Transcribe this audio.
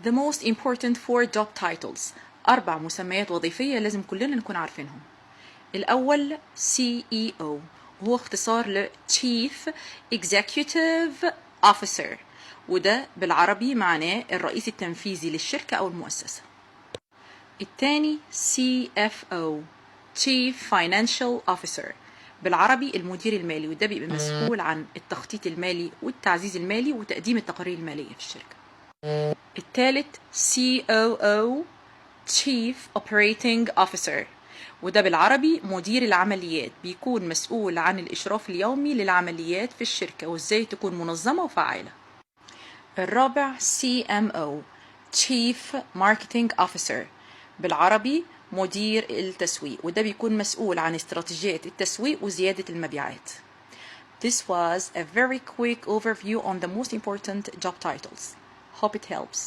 The most important 4 job titles. 4 مسميات وظيفية لازم كلنا نكون عارفينهم. الأول CEO، وهو اختصار ل Chief Executive Officer، وده بالعربي معناه الرئيس التنفيذي للشركة أو المؤسسة. الثاني CFO Chief Financial Officer، بالعربي المدير المالي، وده بيبقى مسؤول عن التخطيط المالي والتعزيز المالي وتقديم التقارير المالية في الشركة. الثالث COO Chief Operating Officer، وده بالعربي مدير العمليات، بيكون مسؤول عن الإشراف اليومي للعمليات في الشركة وإزاي تكون منظمة وفعالة. الرابع CMO Chief Marketing Officer، بالعربي مدير التسويق، وده بيكون مسؤول عن استراتيجية التسويق وزيادة المبيعات. This was a very quick overview on the most important job titles. Hope it helps.